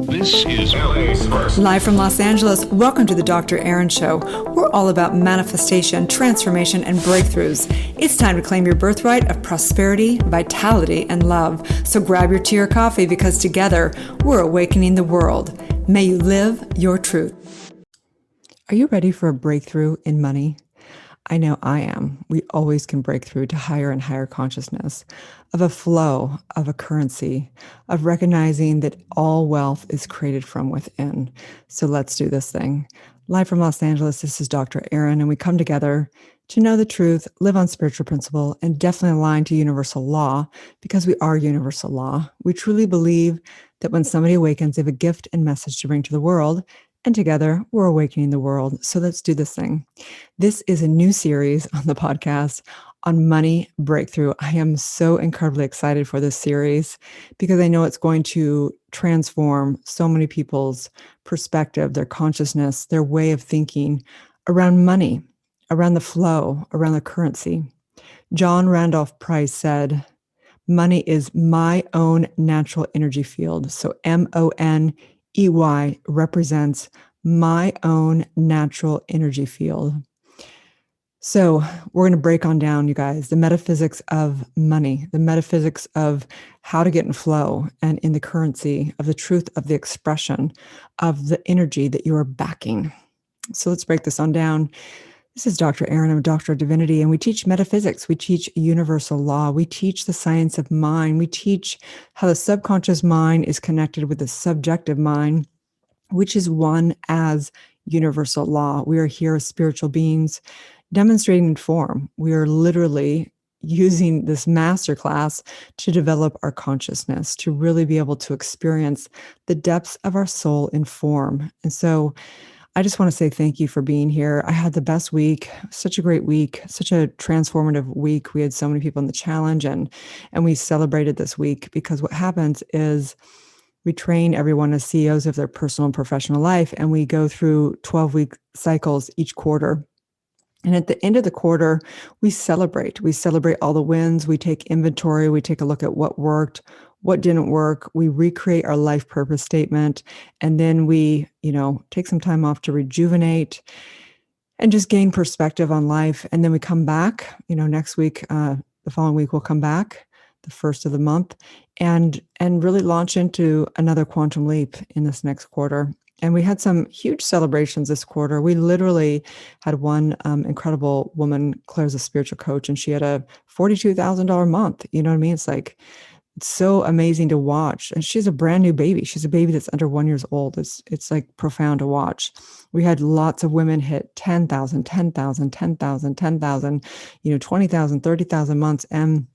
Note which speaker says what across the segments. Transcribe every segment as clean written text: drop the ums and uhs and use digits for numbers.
Speaker 1: This is LA's first.
Speaker 2: Live from Los Angeles, welcome to the Dr. Erin Show. We're all about manifestation, transformation, and breakthroughs. It's time to claim your birthright of prosperity, vitality, and love. So grab your tea or coffee because together we're awakening the world. May you live your truth. Are you ready for a breakthrough in money? I know I am. We always can break through to higher and higher consciousness of a flow, of a currency, of recognizing that all wealth is created from within. So let's do this thing. Live from Los Angeles, this is Dr. Erin, and we come together to know the truth, live on spiritual principle, and definitely align to universal law because we are universal law. We truly believe that when somebody awakens, they have a gift and message to bring to the world, and together we're awakening the world. So let's do this thing. This is a new series on the podcast on money breakthrough. I am so incredibly excited for this series because I know it's going to transform so many people's perspective, their consciousness, their way of thinking around money, around the flow, around the currency. John Randolph Price said, "Money is my own natural energy field." So MONEY represents my own natural energy field. So we're going to break on down, you guys, the metaphysics of money, the metaphysics of how to get in flow and in the currency of the truth of the expression of the energy that you are backing. So let's break this on down. This is Dr. Erin. I'm a doctor of divinity, and we teach metaphysics. We teach universal law. We teach the science of mind. We teach how the subconscious mind is connected with the subjective mind, which is one as universal law. We are here as spiritual beings demonstrating in form. We are literally using this masterclass to develop our consciousness, to really be able to experience the depths of our soul in form. And so I just want to say thank you for being here. I had the best week, such a great week, such a transformative week. We had so many people in the challenge and we celebrated this week because what happens is we train everyone as CEOs of their personal and professional life, and we go through 12-week cycles each quarter. And at the end of the quarter, we celebrate. We celebrate all the wins. We take inventory. We take a look at what worked, what didn't work. We recreate our life purpose statement. And then we, take some time off to rejuvenate and just gain perspective on life. And then we come back, next week, the following week, we'll come back, the first of the month, and really launch into another quantum leap in this next quarter. And we had some huge celebrations this quarter. We literally had one incredible woman, Claire's a spiritual coach, and she had a $42,000 month. You know what I mean? It's so amazing to watch. And she's a brand new baby. She's a baby that's under 1 year old. It's like profound to watch. We had lots of women hit 10,000, 10,000, 10,000, 10,000, 20,000, 30,000 months. And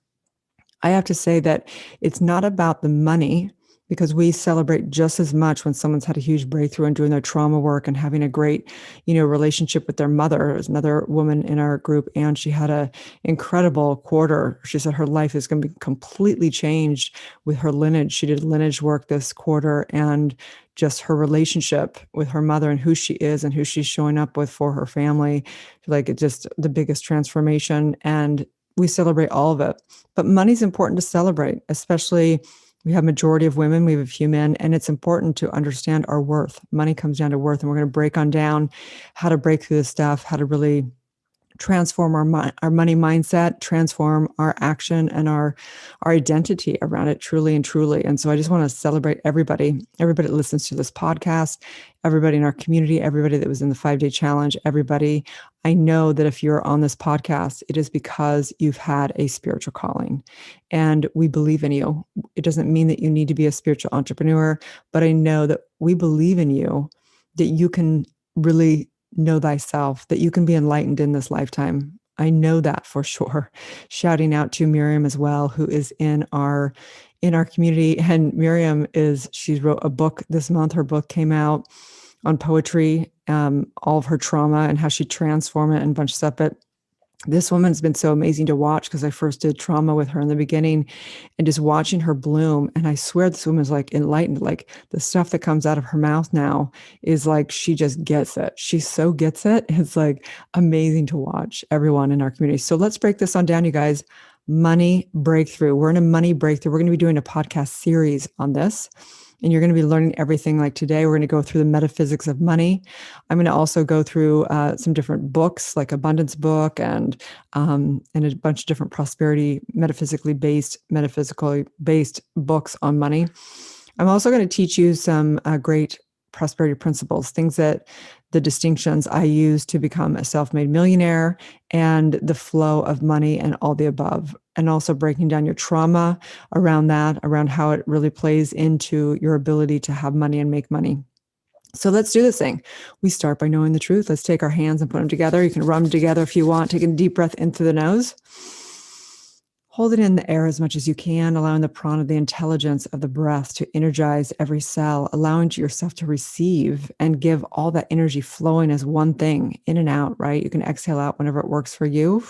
Speaker 2: I have to say that it's not about the money, because we celebrate just as much when someone's had a huge breakthrough and doing their trauma work and having a great, relationship with their mother. There's another woman in our group, and she had an incredible quarter. She said her life is going to be completely changed with her lineage. She did lineage work this quarter, and just her relationship with her mother and who she is and who she's showing up with for her family, it's just the biggest transformation. And we celebrate all of it. But money's important to celebrate, especially we have majority of women, we have a few men, and it's important to understand our worth. Money comes down to worth, and we're going to break on down how to break through this stuff, how to really transform our money mindset, transform our action and our identity around it truly and truly. And so I just want to celebrate everybody that listens to this podcast, everybody in our community, everybody that was in the 5-day challenge, everybody. I know that if you're on this podcast, it is because you've had a spiritual calling and we believe in you. It doesn't mean that you need to be a spiritual entrepreneur, but I know that we believe in you, that you can really know thyself, that you can be enlightened in this lifetime. I know that for sure. Shouting out to Miriam as well, who is in our community. And Miriam she wrote a book this month. Her book came out on poetry, all of her trauma and how she transformed it and a bunch of stuff. But this woman's been so amazing to watch because I first did trauma with her in the beginning and just watching her bloom. And I swear this woman's enlightened, the stuff that comes out of her mouth now is she just gets it. She so gets it. It's amazing to watch everyone in our community. So let's break this on down, you guys. Money breakthrough. We're in a money breakthrough. We're going to be doing a podcast series on this. And you're going to be learning everything. Like today, we're going to go through the metaphysics of money. I'm going to also go through some different books, like abundance book and a bunch of different prosperity, metaphysically based books on money. I'm also going to teach you some great prosperity principles, things that the distinctions I use to become a self-made millionaire and the flow of money and all the above, and also breaking down your trauma around that, around how it really plays into your ability to have money and make money. So let's do this thing. We start by knowing the truth. Let's take our hands and put them together. You can rub them together if you want. Take a deep breath in through the nose. Hold it in the air as much as you can, allowing the prana, the intelligence of the breath, to energize every cell, allowing yourself to receive and give all that energy flowing as one thing, in and out, right? You can exhale out whenever it works for you.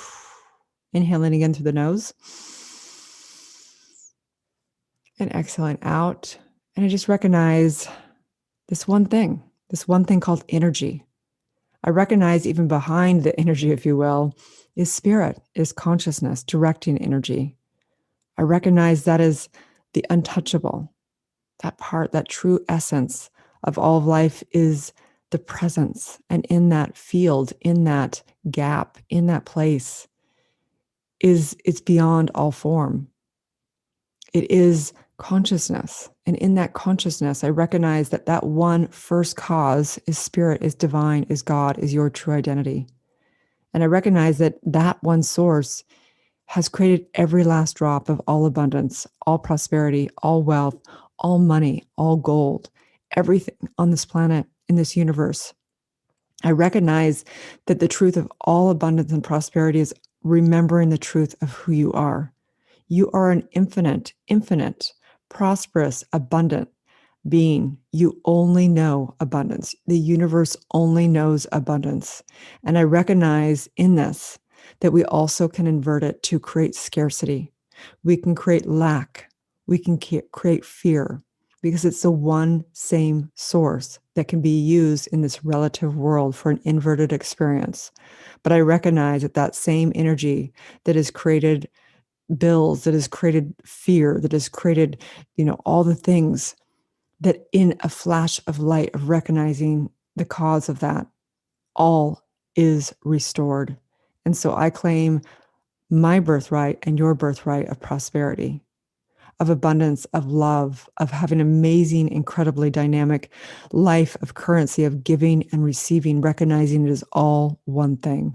Speaker 2: Inhaling again through the nose. And exhaling out. And I just recognize this one thing called energy. I recognize even behind the energy, if you will, is spirit, is consciousness, directing energy. I recognize that is the untouchable. That part, that true essence of all of life is the presence. And in that field, in that gap, in that place, it's beyond all form. It is consciousness. And in that consciousness, I recognize that that one first cause is spirit, is divine, is God, is your true identity. And I recognize that that one source has created every last drop of all abundance, all prosperity, all wealth, all money, all gold, everything on this planet, in this universe. I recognize that the truth of all abundance and prosperity is remembering the truth of who you are. You are an infinite, prosperous, abundant being. You only know abundance. The universe only knows abundance. And I recognize in this that we also can invert it to create scarcity. We can create lack. We can create fear, because it's the one same source that can be used in this relative world for an inverted experience. But I recognize that that same energy that has created bills, that has created fear, that has created, all the things, that in a flash of light of recognizing the cause of that, all is restored. And so I claim my birthright and your birthright of prosperity, of abundance, of love, of having an amazing, incredibly dynamic life of currency, of giving and receiving, recognizing it is all one thing.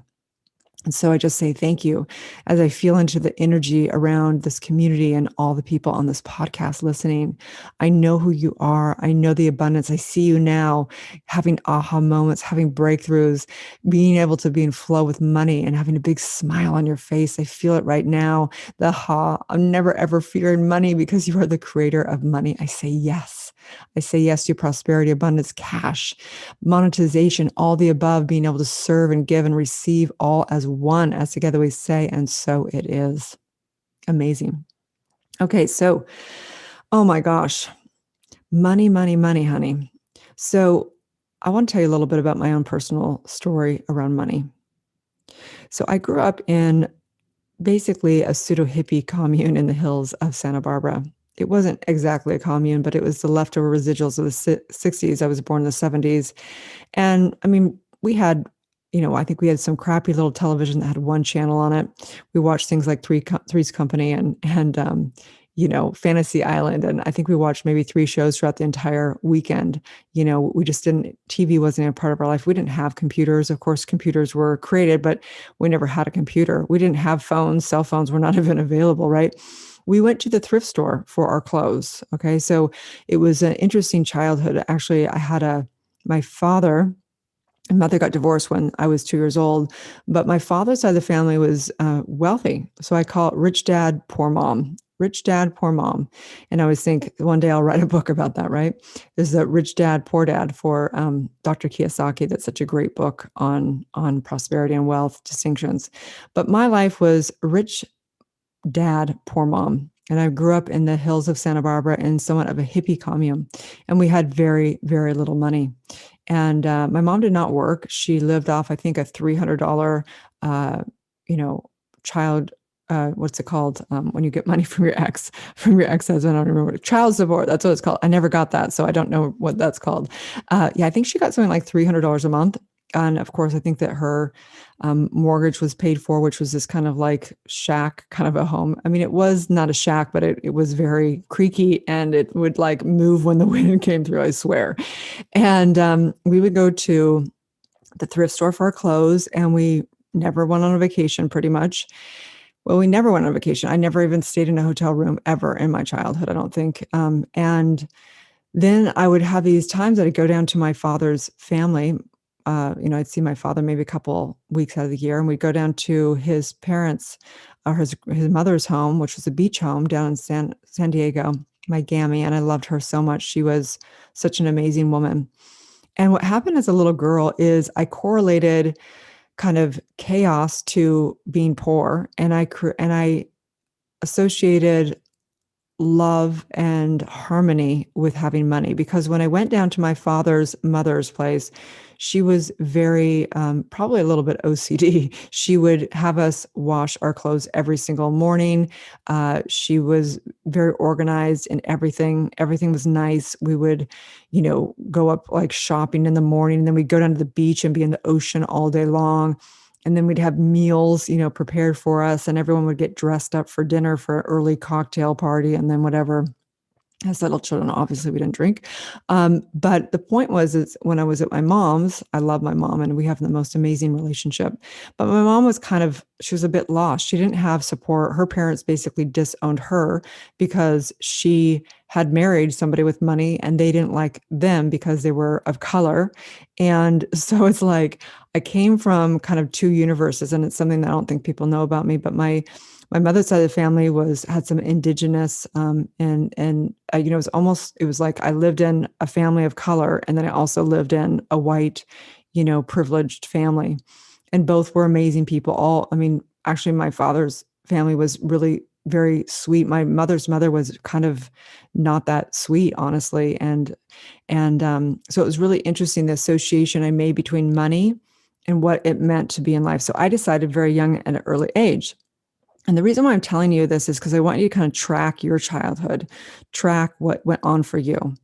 Speaker 2: And so I just say thank you as I feel into the energy around this community and all the people on this podcast listening. I know who you are. I know the abundance. I see you now having aha moments, having breakthroughs, being able to be in flow with money and having a big smile on your face. I feel it right now. The I'm never ever fearing money because you are the creator of money. I say yes. I say yes to prosperity, abundance, cash, monetization, all the above, being able to serve and give and receive all as one, as together we say, and so it is. Amazing. Okay, so, oh my gosh, money, honey. So I want to tell you a little bit about my own personal story around money. So I grew up in basically a pseudo hippie commune in the hills of Santa Barbara. It wasn't exactly a commune, but it was the leftover residuals of the 60s. I was born in the 70s. And I mean, we had, I think we had some crappy little television that had one channel on it. We watched things like Three's Company and Fantasy Island. And I think we watched maybe 3 shows throughout the entire weekend. We just TV wasn't a part of our life. We didn't have computers. Of course, computers were created, but we never had a computer. We didn't have phones. Cell phones were not even available, right? We went to the thrift store for our clothes. Okay. So it was an interesting childhood. Actually, my father and mother got divorced when I was 2 years old, but my father's side of the family was wealthy. So I call it rich dad, poor mom. Rich dad, poor mom. And I always think one day I'll write a book about that, right? There's the Rich Dad, Poor Dad for Dr. Kiyosaki. That's such a great book on prosperity and wealth distinctions. But my life was rich dad, poor mom. And I grew up in the hills of Santa Barbara in somewhat of a hippie commune. And we had very, very little money. And my mom did not work. She lived off, I think, a $300, child what's it called? When you get money from your ex-husband, I don't remember, child support. That's what it's called. I never got that. So I don't know what that's called. Yeah, I think she got something like $300 a month. And of course, I think that her mortgage was paid for, which was this kind of like shack, kind of a home. I mean, it was not a shack, but it was very creaky and it would like move when the wind came through, I swear. And we would go to the thrift store for our clothes, and we never went on a vacation pretty much. Well, we never went on vacation. I never even stayed in a hotel room ever in my childhood, I don't think. And then I would have these times that I'd go down to my father's family. I'd see my father maybe a couple weeks out of the year, and we'd go down to his parents, or his mother's home, which was a beach home down in San Diego, my Gammy, and I loved her so much. She was such an amazing woman. And what happened as a little girl is I correlated kind of chaos to being poor, and I associated love and harmony with having money, because when I went down to my father's mother's place, she was very probably a little bit OCD. She would have us wash our clothes every single morning. She was very organized in everything. Everything was nice. We would, go up like shopping in the morning, and then we'd go down to the beach and be in the ocean all day long. And then we'd have meals, prepared for us, and everyone would get dressed up for dinner for an early cocktail party, and then whatever. As little children, obviously we didn't drink. But the point is when I was at my mom's, I love my mom and we have the most amazing relationship. But my mom was she was a bit lost. She didn't have support. Her parents basically disowned her because she had married somebody with money and they didn't like them because they were of color. And so it's like I came from kind of two universes, and it's something that I don't think people know about me, but my mother's side of the family had some indigenous, it was like I lived in a family of color, and then I also lived in a white, privileged family, and both were amazing people. Actually, my father's family was really very sweet. My mother's mother was kind of not that sweet, honestly, and so it was really interesting, the association I made between money and what it meant to be in life. So I decided very young at an early age. And the reason why I'm telling you this is because I want you to kind of track your childhood, track what went on for you.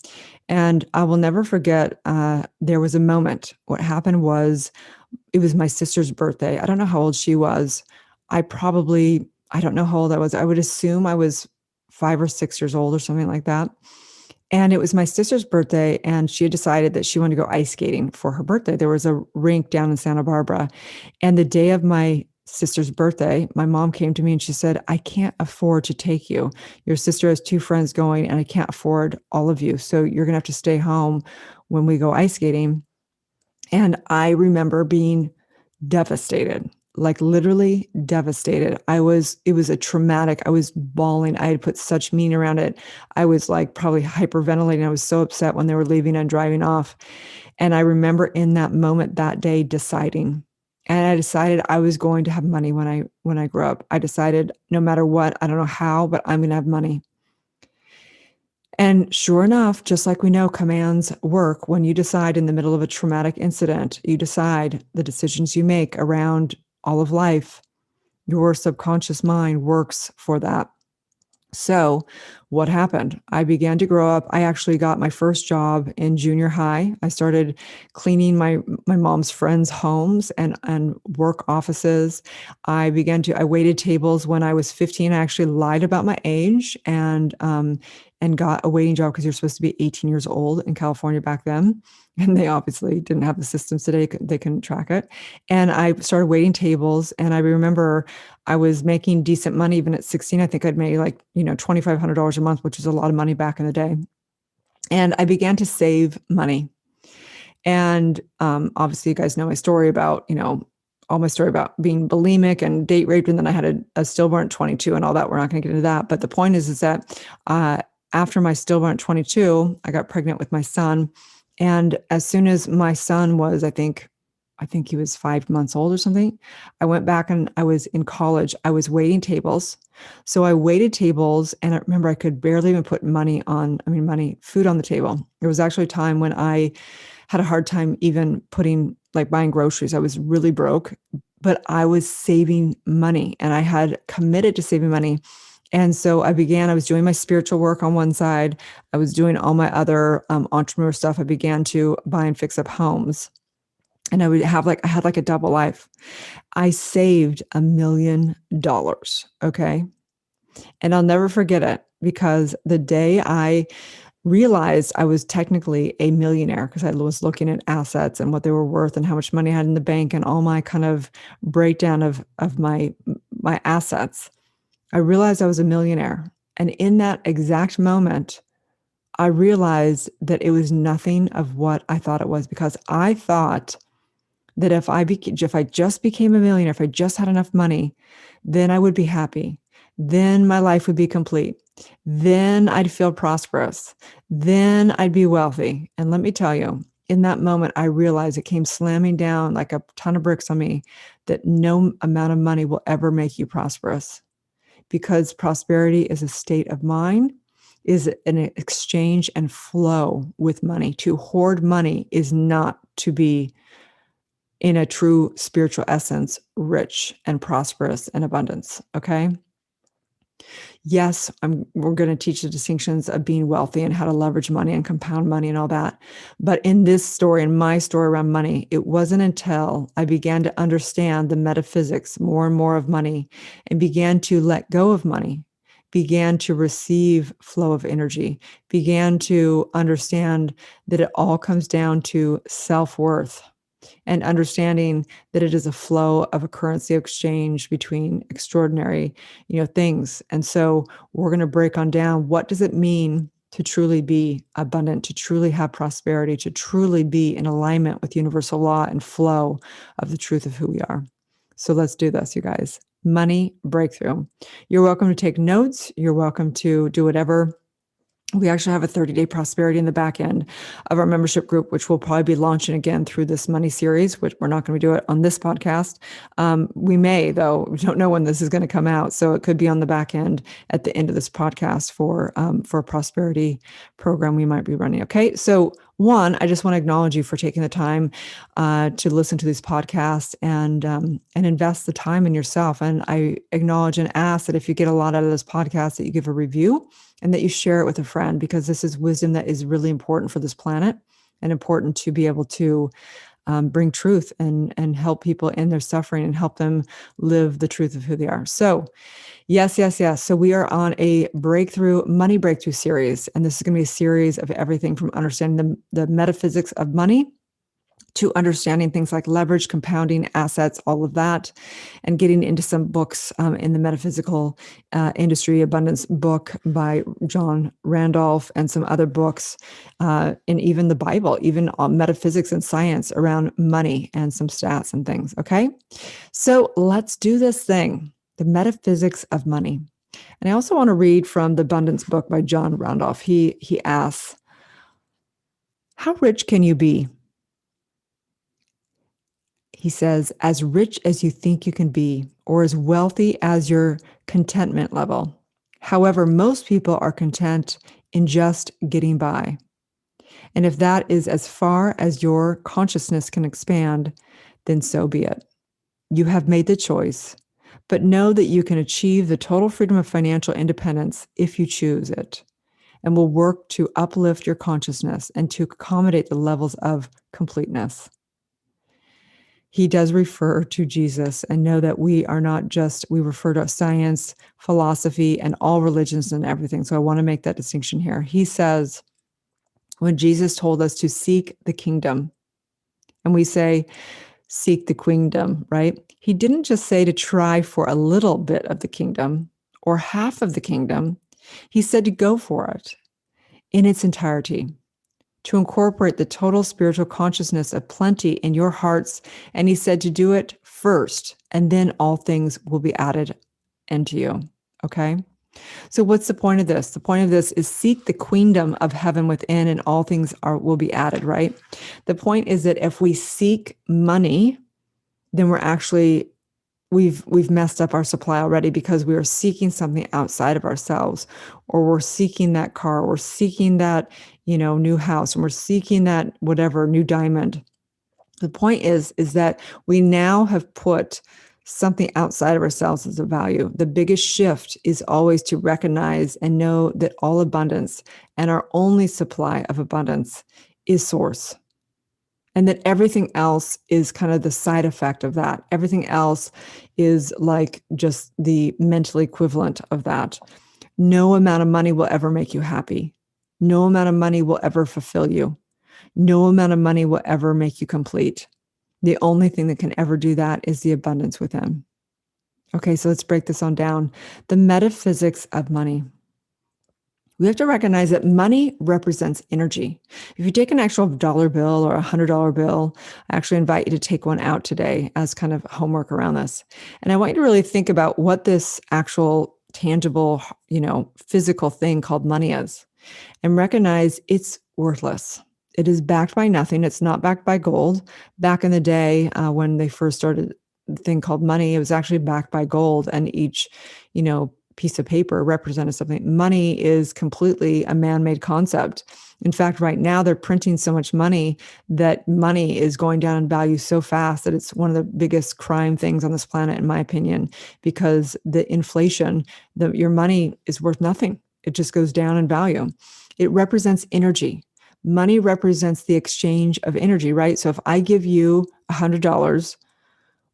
Speaker 2: And I will never forget, there was a moment. What happened was, it was my sister's birthday. I don't know how old she was. I don't know how old I was. I would assume I was 5 or 6 years old or something like that. And it was my sister's birthday, and she had decided that she wanted to go ice skating for her birthday. There was a rink down in Santa Barbara. And the day of my sister's birthday, my mom came to me and she said, I can't afford to take you. Your sister has 2 friends going, and I can't afford all of you. So you're going to have to stay home when we go ice skating. And I remember being devastated, like literally devastated. It was a traumatic, I was bawling. I had put such meaning around it. I was like probably hyperventilating. I was so upset when they were leaving and driving off. And I remember in that moment that day deciding, and I decided I was going to have money when I grew up. I decided no matter what, I don't know how, but I'm going to have money. And sure enough, just like we know commands work, when you decide in the middle of a traumatic incident, you decide the decisions you make around all of life, your subconscious mind works for that. So what happened? I began to grow up. I actually got my first job in junior high. I started cleaning my mom's friends' homes and work offices. I waited tables when I was 15. I actually lied about my age and got a waiting job because you're supposed to be 18 years old in California back then. And they obviously didn't have the systems today. They couldn't track it. And I started waiting tables. And I remember I was making decent money even at 16. I think I'd made like, $2,500 a month, which is a lot of money back in the day. And I began to save money. And obviously you guys know my story about, all my story about being bulimic and date raped. And then I had a stillborn at 22 and all that. We're not going to get into that. But the point is that after my stillborn at 22, I got pregnant with my son. And as soon as my son was, I think he was 5 months old or something, I went back and I was in college. I was waiting tables. So I waited tables, and I remember I could barely even put food on the table. There was actually a time when I had a hard time even buying groceries. I was really broke, but I was saving money and I had committed to saving money. And so I was doing my spiritual work on one side. I was doing all my other entrepreneur stuff. I began to buy and fix up homes. And I had like a double life. I saved $1 million. Okay. And I'll never forget it because the day I realized I was technically a millionaire because I was looking at assets and what they were worth and how much money I had in the bank and all my kind of breakdown of my assets. I realized I was a millionaire. And in that exact moment, I realized that it was nothing of what I thought it was because I thought that if I just became a millionaire, if I just had enough money, then I would be happy. Then my life would be complete. Then I'd feel prosperous. Then I'd be wealthy. And let me tell you, in that moment, I realized it came slamming down like a ton of bricks on me that no amount of money will ever make you prosperous because prosperity is a state of mind, is an exchange and flow with money. To hoard money is not to be in a true spiritual essence, rich and prosperous and abundance. Okay. Yes, we're going to teach the distinctions of being wealthy and how to leverage money and compound money and all that. But in this story, in my story around money, it wasn't until I began to understand the metaphysics more and more of money and began to let go of money, began to receive flow of energy, began to understand that it all comes down to self-worth and understanding that it is a flow of a currency exchange between extraordinary, things. And so we're going to break on down what does it mean to truly be abundant, to truly have prosperity, to truly be in alignment with universal law and flow of the truth of who we are. So let's do this, you guys. Money breakthrough. You're welcome to take notes. You're welcome to do whatever. We actually have a 30-day prosperity in the back end of our membership group, which we'll probably be launching again through this money series, which we're not going to do it on this podcast. We may, though, we don't know when this is going to come out. So it could be on the back end at the end of this podcast for a prosperity program we might be running. Okay. So one, I just want to acknowledge you for taking the time to listen to these podcasts and invest the time in yourself. And I acknowledge and ask that if you get a lot out of this podcast, that you give a review and that you share it with a friend, because this is wisdom that is really important for this planet and important to be able to bring truth and help people in their suffering and help them live the truth of who they are. So yes. So we are on a money breakthrough series. And this is going to be a series of everything from understanding the metaphysics of money to understanding things like leverage, compounding, assets, all of that, and getting into some books in the metaphysical industry, abundance book by John Randolph, and some other books, and even the Bible, even metaphysics and science around money and some stats and things. Okay. So let's do this thing, the metaphysics of money. And I also want to read from the abundance book by John Randolph. He asks, how rich can you be? He says, as rich as you think you can be, or as wealthy as your contentment level. However, most people are content in just getting by. And if that is as far as your consciousness can expand, then so be it. You have made the choice, but know that you can achieve the total freedom of financial independence if you choose it, and will work to uplift your consciousness and to accommodate the levels of completeness. He does refer to Jesus, and know that we refer to science, philosophy, and all religions and everything. So I want to make that distinction here. He says, when Jesus told us to seek the kingdom, and we say, seek the kingdom, right? He didn't just say to try for a little bit of the kingdom or half of the kingdom. He said to go for it in its entirety, to incorporate the total spiritual consciousness of plenty in your hearts. And he said to do it first, and then all things will be added into you. Okay. So what's the point of this? The point of this is seek the queendom of heaven within, and all things will be added, right? The point is that if we seek money, then we've messed up our supply already, because we are seeking something outside of ourselves, or we're seeking that car, we're seeking that, new house, and we're seeking that whatever new diamond. The point is that we now have put something outside of ourselves as a value. The biggest shift is always to recognize and know that all abundance and our only supply of abundance is source. And that everything else is kind of the side effect of that. Everything else is like just the mental equivalent of that. No amount of money will ever make you happy. No amount of money will ever fulfill you. No amount of money will ever make you complete. The only thing that can ever do that is the abundance within. Okay, so let's break this on down. The metaphysics of money. We have to recognize that money represents energy. If you take an actual dollar bill or $100 bill, I actually invite you to take one out today as kind of homework around this. And I want you to really think about what this actual tangible, physical thing called money is, and recognize it's worthless. It is backed by nothing. It's not backed by gold. Back in the day, when they first started the thing called money, it was actually backed by gold, and each, piece of paper represented something. Money is completely a man-made concept. In fact, right now they're printing so much money that money is going down in value so fast that it's one of the biggest crime things on this planet, in my opinion, because the inflation, your money is worth nothing. It just goes down in value. It represents energy. Money represents the exchange of energy, right? So if I give you $100,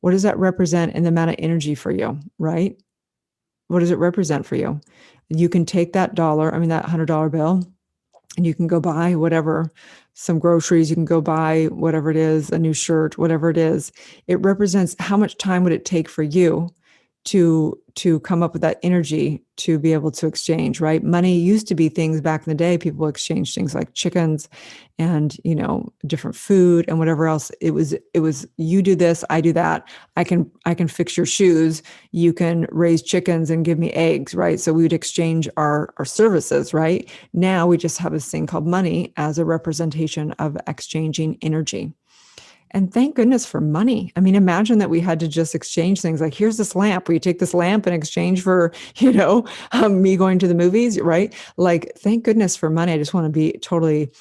Speaker 2: what does that represent in the amount of energy for you, right? What does it represent for you? You can take that that $100 bill, and you can go buy whatever, some groceries, you can go buy whatever it is, a new shirt, whatever it is. It represents how much time would it take for you to come up with that energy to be able to exchange, right? Money used to be things back in the day. People exchange things like chickens and, different food and whatever else. It was, you do this, I do that. I can fix your shoes. You can raise chickens and give me eggs, right? So we would exchange our services, right? Now we just have this thing called money as a representation of exchanging energy. And thank goodness for money. I mean, imagine that we had to just exchange things like, here's this lamp. Will you take this lamp in exchange for, me going to the movies, right? Like, thank goodness for money. I just want to be totally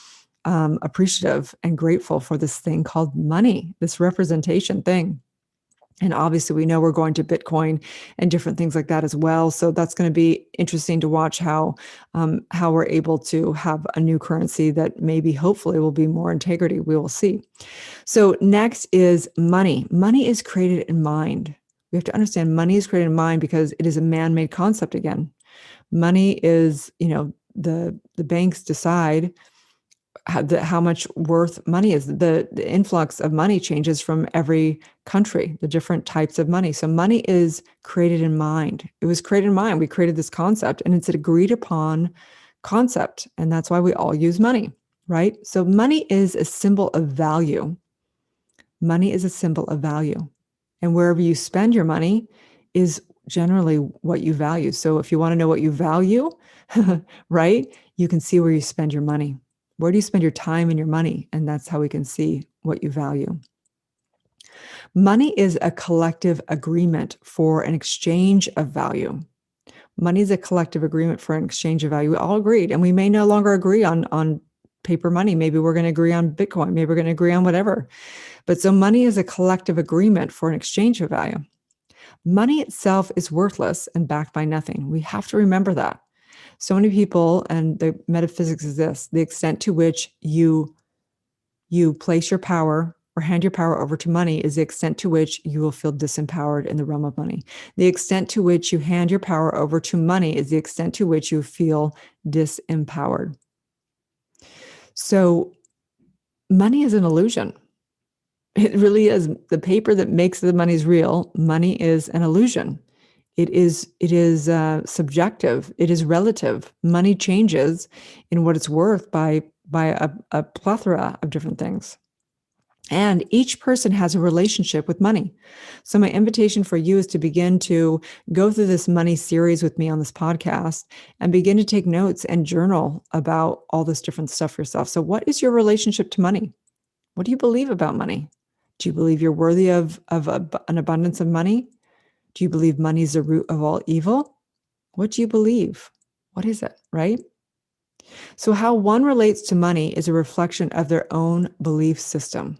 Speaker 2: appreciative and grateful for this thing called money, this representation thing. And obviously, we know we're going to Bitcoin and different things like that as well. So that's going to be interesting to watch how we're able to have a new currency that maybe, hopefully, will be more integrity. We will see. So next is money. Money is created in mind. We have to understand money is created in mind because it is a man-made concept again. Money is, the banks decide how much worth money is. The influx of money changes from every country, the different types of money. So money is created in mind. It was created in mind. We created this concept, and it's an agreed upon concept. And that's why we all use money, right? So money is a symbol of value. Money is a symbol of value. And wherever you spend your money is generally what you value. So if you want to know what you value, right, you can see where you spend your money. Where do you spend your time and your money? And that's how we can see what you value. Money is a collective agreement for an exchange of value. Money is a collective agreement for an exchange of value. We all agreed, and we may no longer agree on paper money. Maybe we're going to agree on Bitcoin. Maybe we're going to agree on whatever. But so money is a collective agreement for an exchange of value. Money itself is worthless and backed by nothing. We have to remember that. So many people, and the metaphysics is this: the extent to which you place your power or hand your power over to money is the extent to which you will feel disempowered in the realm of money. The extent to which you hand your power over to money is the extent to which you feel disempowered. So money is an illusion. It really is. The paper that makes the money is real. Money is an illusion. It is subjective. It is relative. Money changes in what it's worth by a plethora of different things. And each person has a relationship with money. So my invitation for you is to begin to go through this money series with me on this podcast and begin to take notes and journal about all this different stuff for yourself. So what is your relationship to money? What do you believe about money? Do you believe you're worthy of an abundance of money? Do you believe money is the root of all evil? What do you believe? What is it, right? So how one relates to money is a reflection of their own belief system.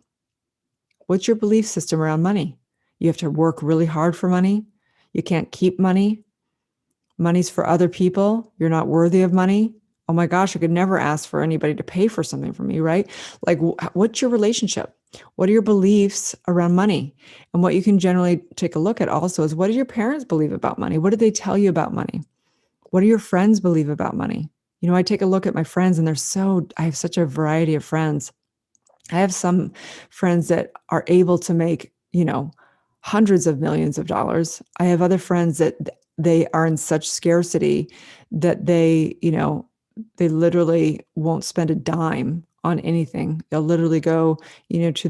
Speaker 2: What's your belief system around money? You have to work really hard for money. You can't keep money. Money's for other people. You're not worthy of money. Oh my gosh, I could never ask for anybody to pay for something for me, right? Like, what's your relationship? What are your beliefs around money? And what you can generally take a look at also is, what do your parents believe about money? What did they tell you about money? What do your friends believe about money? I take a look at my friends, and I have such a variety of friends. I have some friends that are able to make, hundreds of millions of dollars. I have other friends that they are in such scarcity that they literally won't spend a dime on anything. They'll literally go, to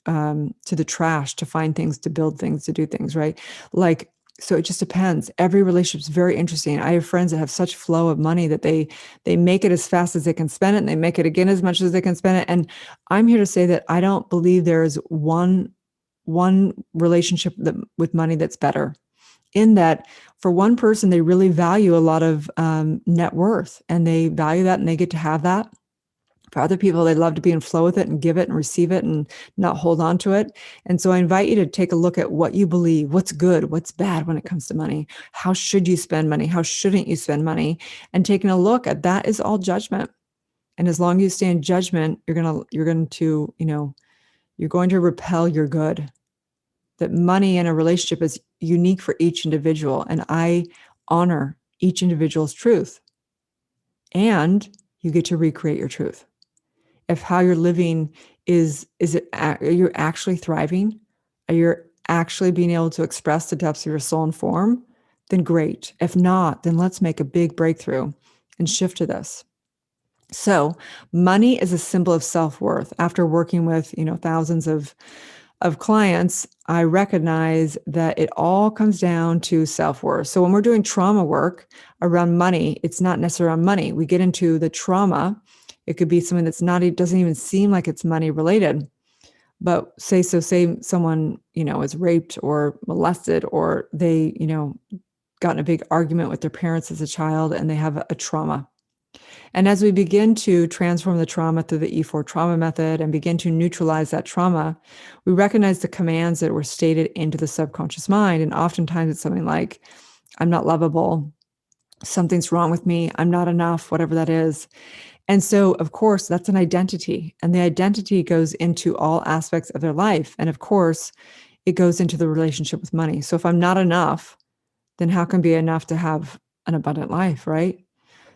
Speaker 2: the trash to find things, to build things, to do things, right? Like, so it just depends. Every relationship is very interesting. I have friends that have such flow of money that they make it as fast as they can spend it, and they make it again as much as they can spend it. And I'm here to say that I don't believe there is one relationship with money that's better. In that, for one person, they really value a lot of net worth, and they value that, and they get to have that. For other people, they love to be in flow with it and give it and receive it and not hold on to it. And so I invite you to take a look at what you believe, what's good, what's bad when it comes to money. How should you spend money? How shouldn't you spend money? And taking a look at that is all judgment. And as long as you stay in judgment, you're going to repel your good. That money in a relationship is unique for each individual. And I honor each individual's truth. And you get to recreate your truth. If how you're living are you actually thriving? Are you actually being able to express the depths of your soul and form? Then great. If not, then let's make a big breakthrough and shift to this. So money is a symbol of self-worth. After working with, thousands of clients, I recognize that it all comes down to self-worth. So when we're doing trauma work around money, it's not necessarily around money. We get into the trauma. It could be something it doesn't even seem like it's money related. But say someone, is raped or molested, or they, got in a big argument with their parents as a child, and they have a trauma. And as we begin to transform the trauma through the E4 trauma method and begin to neutralize that trauma, we recognize the commands that were stated into the subconscious mind. And oftentimes it's something like, I'm not lovable, something's wrong with me, I'm not enough, whatever that is. And so, of course, that's an identity. And the identity goes into all aspects of their life. And of course, it goes into the relationship with money. So if I'm not enough, then how can be enough to have an abundant life, right?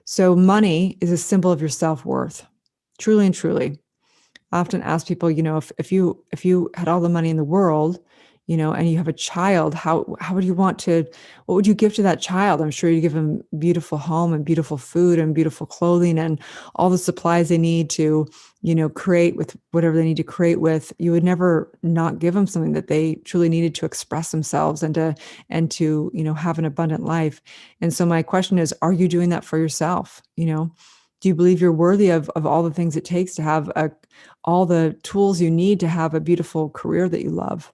Speaker 2: So money is a symbol of your self-worth, truly and truly. I often ask people, if you had all the money in the world, and you have a child, what would you give to that child? I'm sure you give them beautiful home and beautiful food and beautiful clothing and all the supplies they need to, create with whatever they need to create with. You would never not give them something that they truly needed to express themselves and to have an abundant life. And so my question is, are you doing that for yourself? Do you believe you're worthy of all the things it takes to have all the tools you need to have a beautiful career that you love?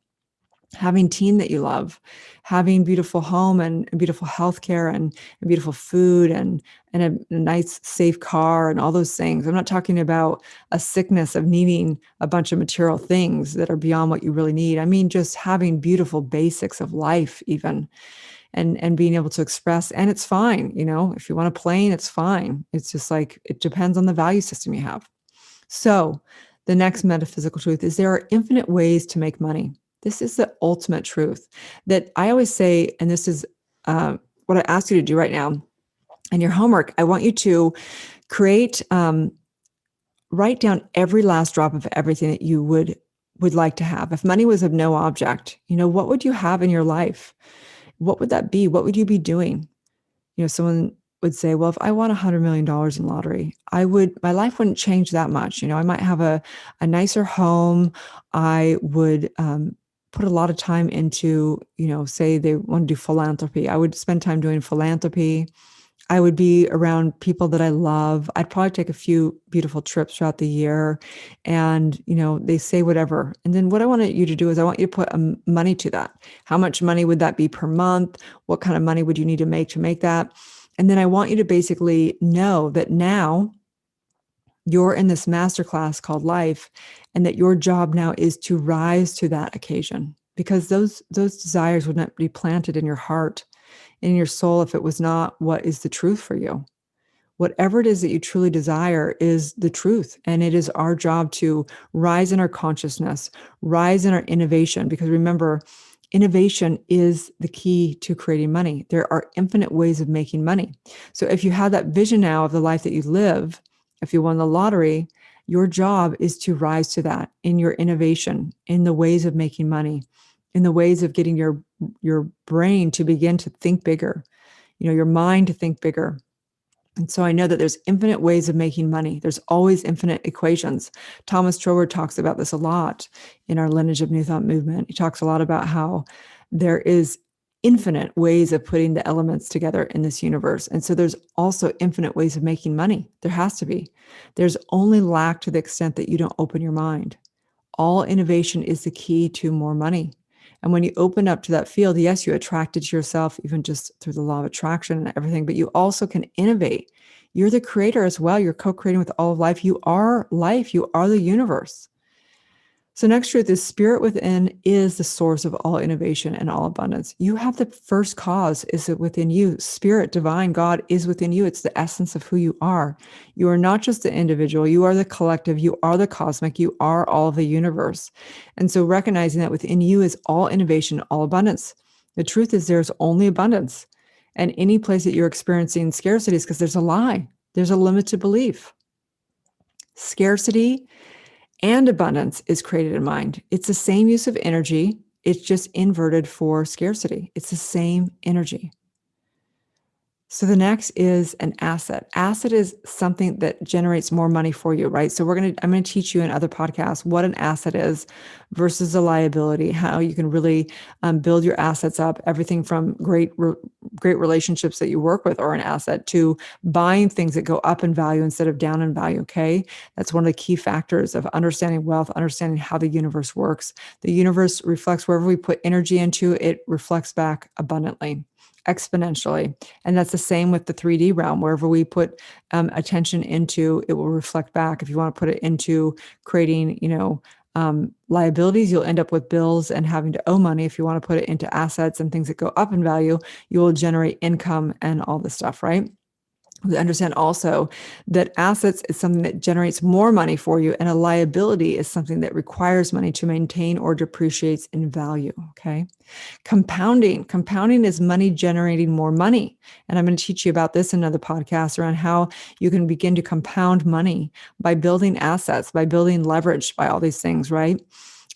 Speaker 2: Having team that you love, having beautiful home and beautiful healthcare and beautiful food and a nice, safe car and all those things. I'm not talking about a sickness of needing a bunch of material things that are beyond what you really need. I mean, just having beautiful basics of life even, and being able to express, and it's fine. If you want a plane, it's fine. It's just like, it depends on the value system you have. So the next metaphysical truth is there are infinite ways to make money. This is the ultimate truth that I always say, and this is what I ask you to do right now in your homework. I want you to write down every last drop of everything that you would like to have. If money was of no object, what would you have in your life? What would that be? What would you be doing? Someone would say, well, if I won $100 million in lottery, my life wouldn't change that much. I might have a nicer home. I would put a lot of time into, say they want to do philanthropy. I would spend time doing philanthropy. I would be around people that I love. I'd probably take a few beautiful trips throughout the year. And, they say whatever. And then what I want you to do is I want you to put money to that. How much money would that be per month? What kind of money would you need to make that? And then I want you to basically know that now You're in this masterclass called life, and that your job now is to rise to that occasion, because those desires would not be planted in your heart, in your soul, if it was not what is the truth for you. Whatever it is that you truly desire is the truth. And it is our job to rise in our consciousness, rise in our innovation, because remember, innovation is the key to creating money. There are infinite ways of making money. So if you have that vision now of the life that you live, if you won the lottery, your job is to rise to that in your innovation, in the ways of making money, in the ways of getting your brain to begin to think bigger, your mind to think bigger. And so I know that there's infinite ways of making money. There's always infinite equations. Thomas Troward talks about this a lot in our Lineage of New Thought movement. He talks a lot about how there is infinite ways of putting the elements together in this universe. And so there's also infinite ways of making money. There has to be. There's only lack to the extent that you don't open your mind. All innovation is the key to more money. And when you open up to that field, yes, you attract it to yourself, even just through the law of attraction and everything, but you also can innovate. You're the creator as well. You're co-creating with all of life. You are life. You are the universe. So next truth is spirit within is the source of all innovation and all abundance. You have the first cause is within you. Spirit, divine, God is within you. It's the essence of who you are. You are not just the individual. You are the collective. You are the cosmic. You are all of the universe. And so recognizing that within you is all innovation, all abundance. The truth is there's only abundance. And any place that you're experiencing scarcity is because there's a lie. There's a limited belief. Scarcity and abundance is created in mind. It's the same use of energy. It's just inverted for scarcity. It's the same energy. So the next is an asset. Asset is something that generates more money for you, right? So I'm going to teach you in other podcasts what an asset is versus a liability, how you can really build your assets up, everything from great relationships that you work with are an asset to buying things that go up in value instead of down in value, okay? That's one of the key factors of understanding wealth, understanding how the universe works. The universe reflects wherever we put energy into, it reflects back abundantly, exponentially. And that's the same with the 3D realm. Wherever we put attention into, it will reflect back. If you want to put it into creating, liabilities, you'll end up with bills and having to owe money. If you want to put it into assets and things that go up in value, you will generate income and all this stuff, right? We understand also that assets is something that generates more money for you, and a liability is something that requires money to maintain or depreciates in value, okay? Compounding is money generating more money. And I'm going to teach you about this in another podcast around how you can begin to compound money by building assets, by building leverage, by all these things, right?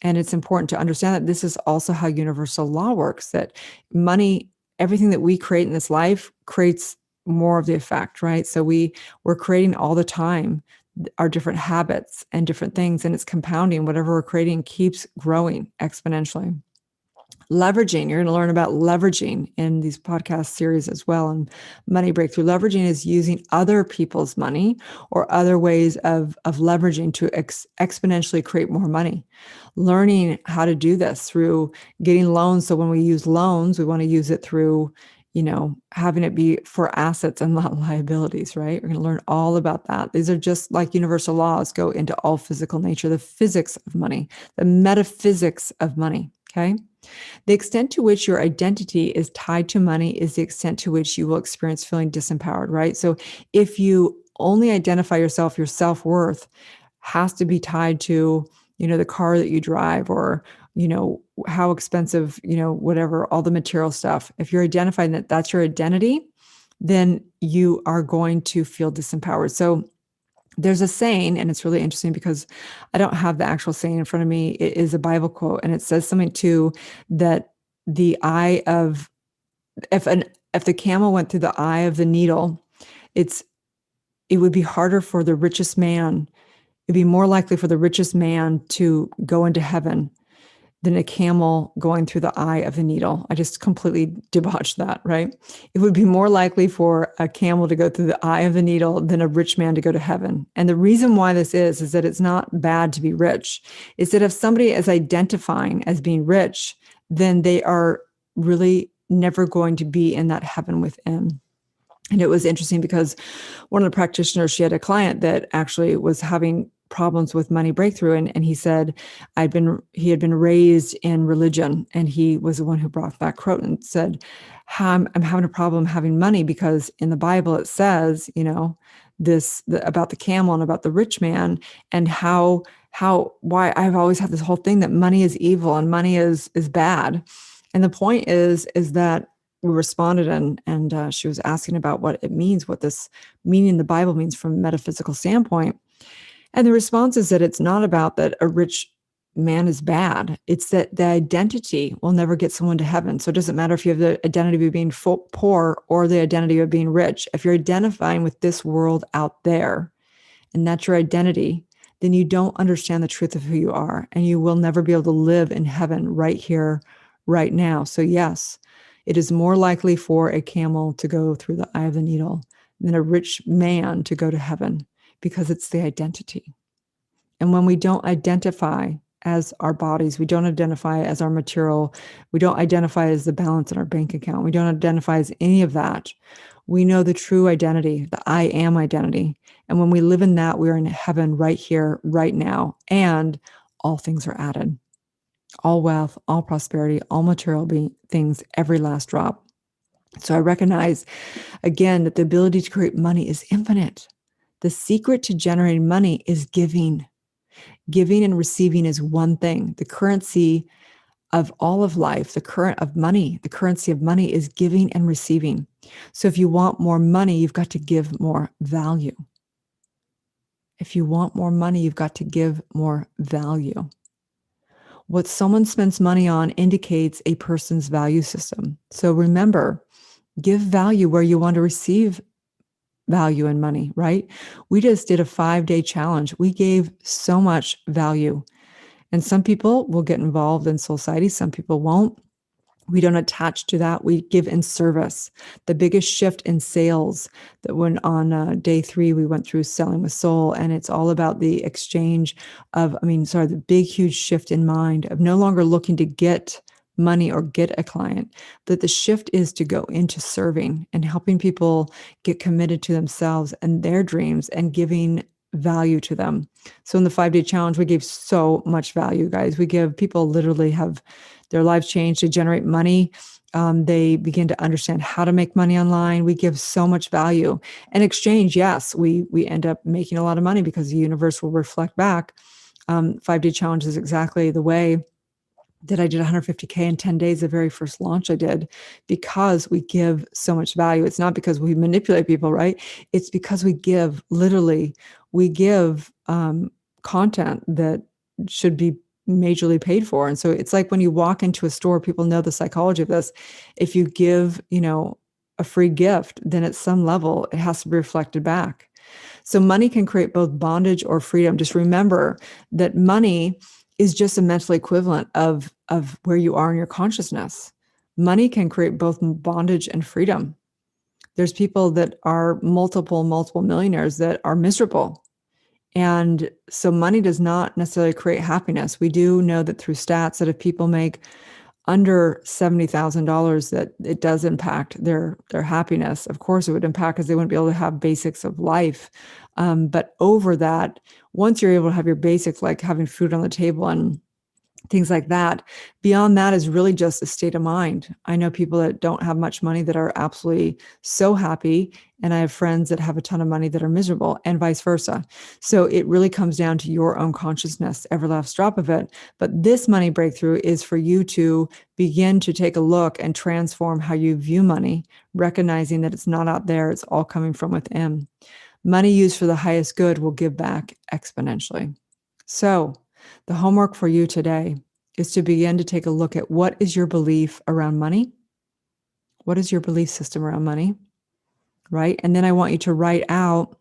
Speaker 2: And it's important to understand that this is also how universal law works, that money, everything that we create in this life creates more of the effect, right? So we're creating all the time our different habits and different things, and it's compounding. Whatever we're creating keeps growing exponentially. Leveraging, you're going to learn about leveraging in these podcast series as well. And money breakthrough leveraging is using other people's money or other ways of leveraging to exponentially create more money. Learning how to do this through getting loans. So when we use loans, we want to use it through having it be for assets and not liabilities, right? We're going to learn all about that. These are just like universal laws go into all physical nature, the physics of money, the metaphysics of money, okay? The extent to which your identity is tied to money is the extent to which you will experience feeling disempowered, right? So if you only identify yourself, your self-worth has to be tied to, the car that you drive or, how expensive, whatever, all the material stuff. If you're identifying that that's your identity, then you are going to feel disempowered. So there's a saying, and it's really interesting because I don't have the actual saying in front of me. It is a Bible quote, and it says something too, that the eye of, if the camel went through the eye of the needle, it would be harder for the richest man. It'd be more likely for the richest man to go into heaven than a camel going through the eye of the needle. I just completely debauched that, right? It would be more likely for a camel to go through the eye of the needle than a rich man to go to heaven. And the reason why this is that it's not bad to be rich. It's that if somebody is identifying as being rich, then they are really never going to be in that heaven within. And it was interesting because one of the practitioners, she had a client that actually was having problems with money breakthrough. And he said, he had been raised in religion, and he was the one who brought that quote and said, I'm having a problem having money because in the Bible it says, about the camel and about the rich man, and why I've always had this whole thing that money is evil and money is bad. And the point is that we responded, and she was asking about what it means, what this meaning in the Bible means from a metaphysical standpoint. And the response is that it's not about that a rich man is bad. It's that the identity will never get someone to heaven. So it doesn't matter if you have the identity of being poor or the identity of being rich. If you're identifying with this world out there, and that's your identity, then you don't understand the truth of who you are, and you will never be able to live in heaven right here, right now. So yes, it is more likely for a camel to go through the eye of the needle than a rich man to go to heaven, because it's the identity. And when we don't identify as our bodies, we don't identify as our material, we don't identify as the balance in our bank account, we don't identify as any of that, we know the true identity, the I am identity. And when we live in that, we're in heaven right here, right now, and all things are added. All wealth, all prosperity, all material things, every last drop. So I recognize, again, that the ability to create money is infinite. The secret to generating money is giving. Giving and receiving is one thing. The currency of all of life, the currency of money is giving and receiving. So if you want more money, you've got to give more value. If you want more money, you've got to give more value. What someone spends money on indicates a person's value system. So remember, give value where you want to receive value and money, right? We just did a 5-day challenge. We gave so much value. And some people will get involved in society, some people won't. We don't attach to that. We give in service. The biggest shift in sales that when on day 3, we went through selling with soul, and it's all about the exchange of, the big, huge shift in mind of no longer looking to get money or get a client, that the shift is to go into serving and helping people get committed to themselves and their dreams and giving value to them. So in the 5-day challenge, we gave so much value, guys. We give people literally have their lives changed to generate money. They begin to understand how to make money online. We give so much value. In exchange, yes, we end up making a lot of money because the universe will reflect back. 5-day challenge is exactly the way that I did 150K in 10 days, the very first launch I did, because we give so much value. It's not because we manipulate people, right? It's because we give content that should be majorly paid for. And so it's like when you walk into a store, people know the psychology of this. If you give, a free gift, then at some level it has to be reflected back. So money can create both bondage or freedom. Just remember that money is just a mental equivalent of where you are in your consciousness. Money can create both bondage and freedom. There's people that are multiple millionaires that are miserable. And so money does not necessarily create happiness. We do know that through stats that if people make under $70,000, that it does impact their happiness. Of course, it would impact because they wouldn't be able to have basics of life. But over that, once you're able to have your basics, like having food on the table and things like that, beyond that is really just a state of mind. I know people that don't have much money that are absolutely so happy, and I have friends that have a ton of money that are miserable, and vice versa. So it really comes down to your own consciousness, every last drop of it. But this money breakthrough is for you to begin to take a look and transform how you view money, recognizing that it's not out there, it's all coming from within. Money used for the highest good will give back exponentially. So the homework for you today is to begin to take a look at what is your belief around money? What is your belief system around money? Right? And then I want you to write out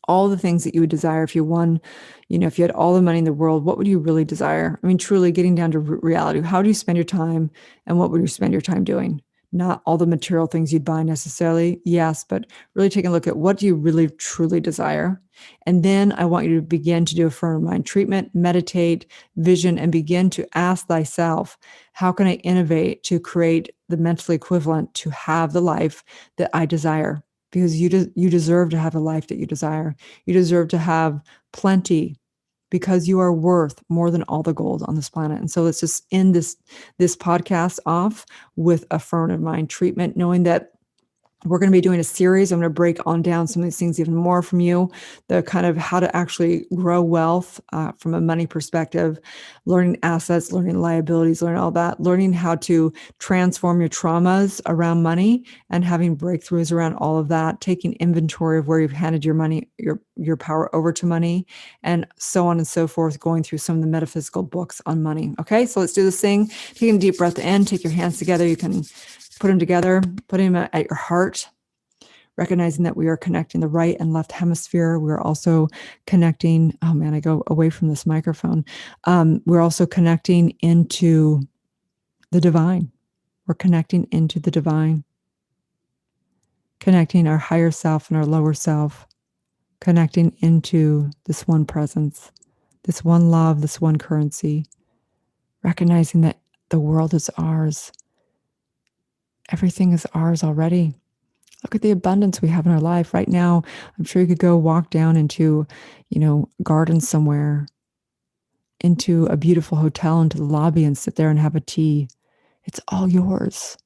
Speaker 2: all the things that you would desire if you won, if you had all the money in the world, what would you really desire? Truly getting down to reality. How do you spend your time, and what would you spend your time doing? Not all the material things you'd buy necessarily, yes, but really taking a look at what do you really truly desire. And then I want you to begin to do a firm mind treatment, meditate, vision, and begin to ask thyself, how can I innovate to create the mental equivalent to have the life that I desire? because you deserve to have the life that you desire. You deserve to have plenty because you are worth more than all the gold on this planet. And so let's just end this podcast off with affirmative mind treatment, knowing that we're going to be doing a series. I'm going to break on down some of these things even more from you, the kind of how to actually grow wealth from a money perspective, learning assets, learning liabilities, learning all that, learning how to transform your traumas around money and having breakthroughs around all of that, taking inventory of where you've handed your money, your power over to money, and so on and so forth, going through some of the metaphysical books on money. Okay, so let's do this thing. Take a deep breath in, take your hands together. You can put them together, put them at your heart, recognizing that we are connecting the right and left hemisphere. We're also connecting, oh man, I go away from this microphone. We're also connecting into the divine. We're connecting into the divine, connecting our higher self and our lower self, connecting into this one presence, this one love, this one currency, recognizing that the world is ours. Everything is ours already. Look at the abundance we have in our life right now. I'm sure you could go walk down into, garden somewhere, into a beautiful hotel, into the lobby and sit there and have a tea. It's all yours.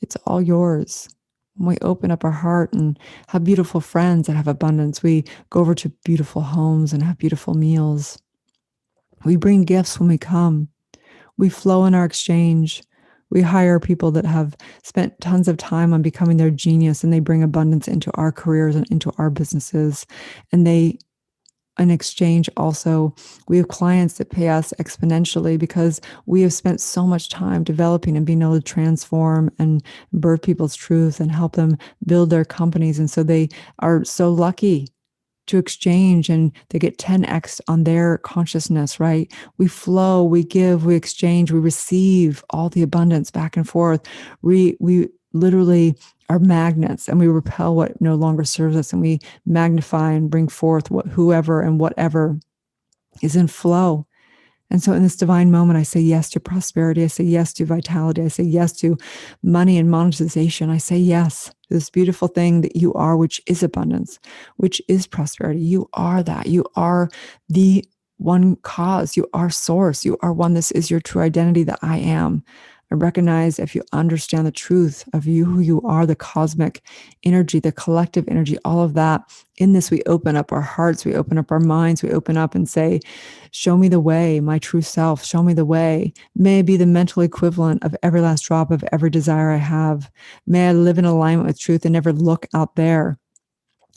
Speaker 2: It's all yours. When we open up our heart and have beautiful friends that have abundance, we go over to beautiful homes and have beautiful meals. We bring gifts when we come. We flow in our exchange. We hire people that have spent tons of time on becoming their genius, and they bring abundance into our careers and into our businesses. And in exchange, also, we have clients that pay us exponentially because we have spent so much time developing and being able to transform and birth people's truth and help them build their companies. And so they are so lucky to exchange, and they get 10x on their consciousness, right? We flow, we give, we exchange, we receive all the abundance back and forth. We literally are magnets, and we repel what no longer serves us, and we magnify and bring forth whoever and whatever is in flow. And so in this divine moment, I say yes to prosperity. I say yes to vitality. I say yes to money and monetization. I say yes to this beautiful thing that you are, which is abundance, which is prosperity. You are that. You are the one cause. You are source. You are one. This is your true identity, that I am. I recognize, if you understand the truth of you, who you are, the cosmic energy, the collective energy, all of that. In this, we open up our hearts, we open up our minds, we open up and say, show me the way, my true self, show me the way. May I be the mental equivalent of every last drop of every desire I have. May I live in alignment with truth and never look out there.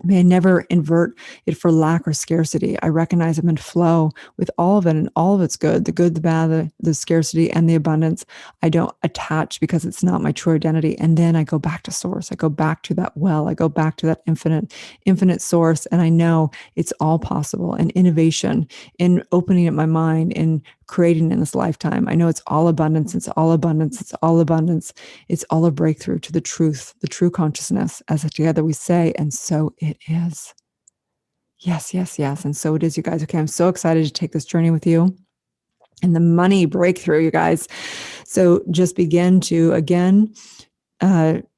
Speaker 2: May I never invert it for lack or scarcity. I recognize I'm in flow with all of it, and all of it's good, the good, the bad, the scarcity, and the abundance. I don't attach because it's not my true identity. And then I go back to source. I go back to that well. I go back to that infinite source. And I know it's all possible. And innovation, in opening up my mind, in creating in this lifetime. I know it's all abundance. It's all abundance. It's all abundance. It's all a breakthrough to the truth, the true consciousness, as together we say, and so it is. Yes, yes, yes. And so it is, you guys. Okay, I'm so excited to take this journey with you and the money breakthrough, you guys. So just begin to, again,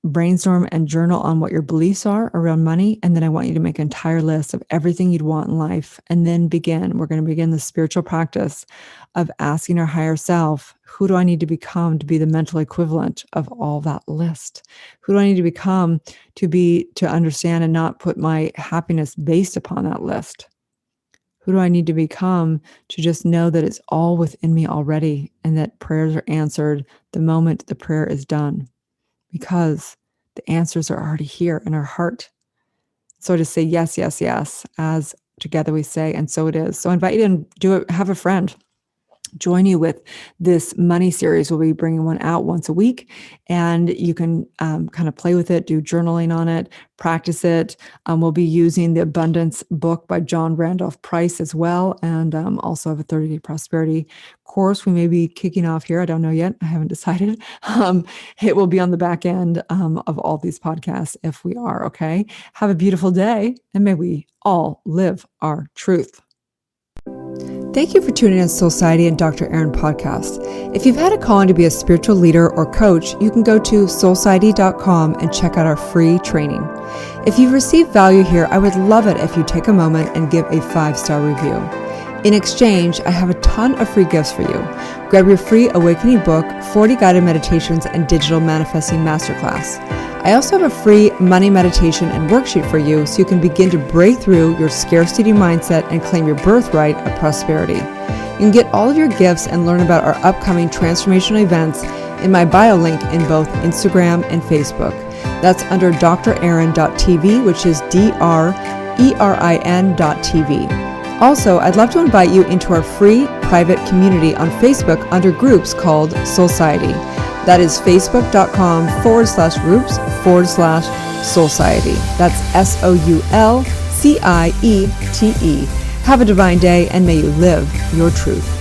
Speaker 2: brainstorm and journal on what your beliefs are around money. And then I want you to make an entire list of everything you'd want in life. And then we're going to begin the spiritual practice of asking our higher self, who do I need to become to be the mental equivalent of all that list? Who do I need to become to understand and not put my happiness based upon that list? Who do I need to become to just know that it's all within me already, and that prayers are answered the moment the prayer is done? Because the answers are already here in our heart. So to say yes, yes, yes, as together we say, and so it is. So I invite you to do it. Have a friend join you with this money series. We'll be bringing one out once a week, and you can kind of play with it, do journaling on it, practice it. We'll be using the Abundance book by John Randolph Price as well, and also have a 30-day prosperity course we may be kicking off here. I don't know yet. I haven't decided. It will be on the back end of all these podcasts if we are. Okay. Have a beautiful day, and may we all live our truth. Thank you for tuning in to Soulciety and Dr. Aaron podcast. If you've had a calling to be a spiritual leader or coach, you can go to soulciety.com and check out our free training. If you've received value here, I would love it if you take a moment and give a 5-star review. In exchange, I have a ton of free gifts for you. Grab your free awakening book, 40 guided meditations, and digital manifesting masterclass. I also have a free money meditation and worksheet for you so you can begin to break through your scarcity mindset and claim your birthright of prosperity. You can get all of your gifts and learn about our upcoming transformational events in my bio link in both Instagram and Facebook. That's under draaron.tv, which is DRERIN.tv. Also, I'd love to invite you into our free private community on Facebook under groups called Soulciety. That is facebook.com/groups/Soulciety. That's SOULCIETE. Have a divine day and may you live your truth.